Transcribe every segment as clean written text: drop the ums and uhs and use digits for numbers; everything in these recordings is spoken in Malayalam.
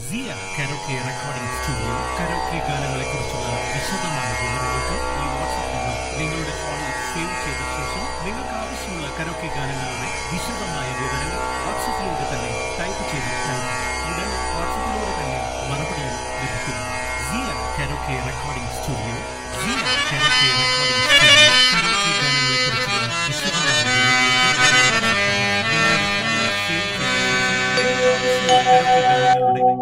സിയ കരോക്കെ റെക്കോർഡിംഗ് സ്റ്റുഡിയോ കരോക്കെ ഗാനങ്ങളെക്കുറിച്ചുള്ള വിശദമായ വിവരങ്ങൾക്ക് ഈ വാട്സ്ആപ്പ് നമ്പർ നിങ്ങളുടെ ഫോണിൽ സേവ് ചെയ്ത ശേഷം നിങ്ങൾക്ക് ആവശ്യമുള്ള കരോക്കെ ഗാനങ്ങളുടെ വിശദമായ വിവരങ്ങൾ വാട്സ്ആപ്പിലൂടെ തന്നെ ടൈപ്പ് ചെയ്ത് ഉടൻ വാട്സ്ആപ്പിലൂടെ തന്നെ മറുപടിയും ലഭിക്കുന്നു. സിയ കരോക്കെ റെക്കോർഡിംഗ് സ്റ്റുഡിയോ സിയ കരോക്കെ റെക്കോർഡിംഗ് സ്റ്റുഡിയോ കരോക്കെ ഗാനങ്ങളെക്കുറിച്ചുള്ള വിശദമായ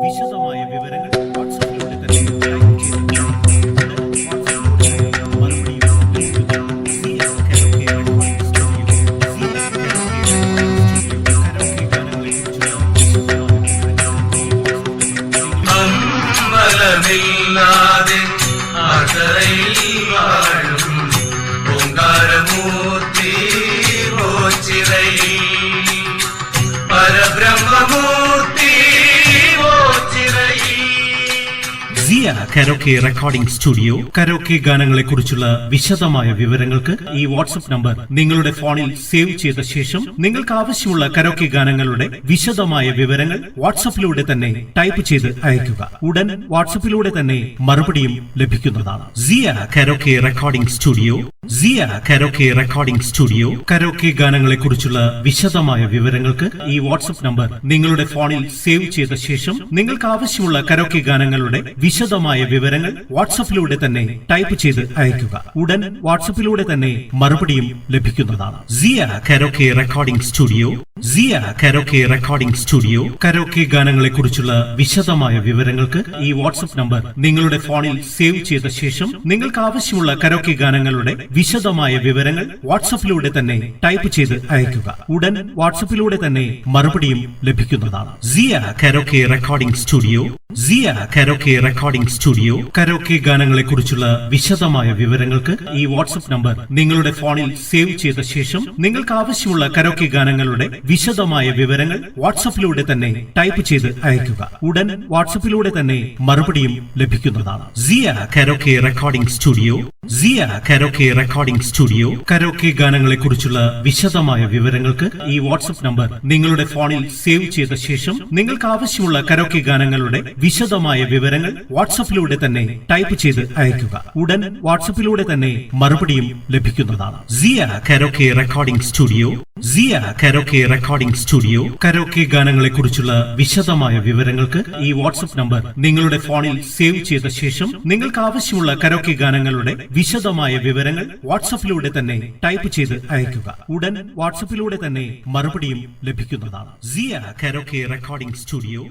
വിശദമായ വിവരങ്ങൾ വാട്സ്ആപ്പിലൂടെ തന്നെ ടൈപ്പ് ചെയ്ത് മറുപടിയും ലഭിക്കുന്നു. സിയ കരോക്കെ റെക്കോർഡിംഗ് സ്റ്റുഡിയോ സിയ കരോക്കെ കരോക്കെ ഗാനങ്ങളെക്കുറിച്ചുള്ള അമ്പലമില്ലാതെ അകറയിൽ വാഴും ഓങ്കാരമൂർത്തി ഓച്ചിറയിൽ പരബ്രഹ്മമൂർത്തി സിയ കരോക്കെ റെക്കോർഡിംഗ് സ്റ്റുഡിയോ കരോക്കെ ഗാനങ്ങളെക്കുറിച്ചുള്ള വിശദമായ വിവരങ്ങൾക്ക് ഈ വാട്സ്ആപ്പ് നമ്പർ നിങ്ങളുടെ ഫോണിൽ സേവ് ചെയ്ത ശേഷം നിങ്ങൾക്ക് ആവശ്യമുള്ള കരോക്കെ ഗാനങ്ങളുടെ വിശദമായ വിവരങ്ങൾ വാട്സ്ആപ്പിലൂടെ തന്നെ ടൈപ്പ് ചെയ്ത് അയയ്ക്കുക. ഉടൻ വാട്സ്ആപ്പിലൂടെ തന്നെ മറുപടിയും ലഭിക്കുന്നതാണ്. സിയ കരോക്കെ റെക്കോർഡിംഗ് സ്റ്റുഡിയോ സിയ കരോക്കെ റെക്കോർഡിംഗ് സ്റ്റുഡിയോ കരോക്കെ ഗാനങ്ങളെക്കുറിച്ചുള്ള വിശദമായ വിവരങ്ങൾക്ക് ഈ വാട്സ്ആപ്പ് നമ്പർ നിങ്ങളുടെ ഫോണിൽ സേവ് ചെയ്ത ശേഷം നിങ്ങൾക്ക് ആവശ്യമുള്ള കരോക്കെ ഗാനങ്ങളുടെ വിശദമായ വിവരങ്ങൾ വാട്സ്ആപ്പിലൂടെ തന്നെ ടൈപ്പ് ചെയ്ത് അയയ്ക്കുക. ഉടൻ വാട്സ്ആപ്പിലൂടെ തന്നെ മറുപടിയും ലഭിക്കുന്നതാണ്. സിയ കരോക്കെ റെക്കോർഡിംഗ് സ്റ്റുഡിയോ സിയ കരോക്കെ റെക്കോർഡിംഗ് സ്റ്റുഡിയോ കരോക്കെ ഗാനങ്ങളെക്കുറിച്ചുള്ള വിശദമായ വിവരങ്ങൾക്ക് ഈ വാട്സ്ആപ്പ് നമ്പർ നിങ്ങളുടെ ഫോണിൽ സേവ് ചെയ്ത ശേഷം നിങ്ങൾക്ക് ആവശ്യമുള്ള കരോക്കെ ഗാനങ്ങളുടെ വിശദമായ വിവരങ്ങൾ വാട്സ്ആപ്പിലൂടെ തന്നെ ടൈപ്പ് ചെയ്ത് അയയ്ക്കുക. ഉടൻ വാട്സ്ആപ്പിലൂടെ തന്നെ മറുപടിയും ലഭിക്കുന്നതാണ്. സിയ കരോക്കെ റെക്കോർഡിംഗ് സ്റ്റുഡിയോ സിയ കരോക്കെ റെക്കോർഡിംഗ് സ്റ്റുഡിയോ കരോക്കെ ഗാനങ്ങളെക്കുറിച്ചുള്ള വിശദമായ വിവരങ്ങൾക്ക് ഈ വാട്സ്ആപ്പ് നമ്പർ നിങ്ങളുടെ ഫോണിൽ സേവ് ചെയ്ത ശേഷം നിങ്ങൾക്ക് ആവശ്യമുള്ള കരോക്കെ ഗാനങ്ങളുടെ വിശദമായ വിവരങ്ങൾ വാട്സ്ആപ്പിലൂടെ തന്നെ ടൈപ്പ് ചെയ്ത് അയയ്ക്കുക. ഉടൻ വാട്സ്ആപ്പിലൂടെ തന്നെ മറുപടിയും ലഭിക്കുന്നതാണ്. സിയ കരോക്കെ റെക്കോർഡിംഗ് സ്റ്റുഡിയോ സിയ കരോക്കെ റെക്കോർഡിംഗ് സ്റ്റുഡിയോ കരോക്കെ ഗാനങ്ങളെക്കുറിച്ചുള്ള വിശദമായ വിവരങ്ങൾക്ക് ഈ വാട്സ്ആപ്പ് നമ്പർ നിങ്ങളുടെ ഫോണിൽ സേവ് ചെയ്ത ശേഷം നിങ്ങൾക്ക് ആവശ്യമുള്ള കരോക്കെ ഗാനങ്ങളുടെ വിശദമായ വിവരങ്ങൾ വാട്സ്ആപ്പിലൂടെ തന്നെ ടൈപ്പ് ചെയ്ത് അയയ്ക്കുക. ഉടൻ വാട്സ്ആപ്പിലൂടെ തന്നെ മറുപടിയും ലഭിക്കുന്നതാണ്. സിയ കരോക്കെ റെക്കോർഡിംഗ് സ്റ്റുഡിയോ സിയ കരോക്കെ റെക്കോർഡിംഗ് സ്റ്റുഡിയോ കരോക്കെ ഗാനങ്ങളെക്കുറിച്ചുള്ള വിശദമായ വിവരങ്ങൾക്ക് ഈ വാട്സ്ആപ്പ് നമ്പർ നിങ്ങളുടെ ഫോണിൽ സേവ് ചെയ്ത ശേഷം നിങ്ങൾക്ക് ആവശ്യമുള്ള കരോക്കെ ഗാനങ്ങളുടെ വിശദമായ വിവരങ്ങൾ വാട്സ്ആപ്പിലൂടെ തന്നെ ടൈപ്പ് ചെയ്ത് അയയ്ക്കുക. ഉടൻ വാട്സ്ആപ്പിലൂടെ തന്നെ മറുപടിയും ലഭിക്കുന്നതാണ്. സിയ കരോക്കെ റെക്കോർഡിംഗ് സ്റ്റുഡിയോ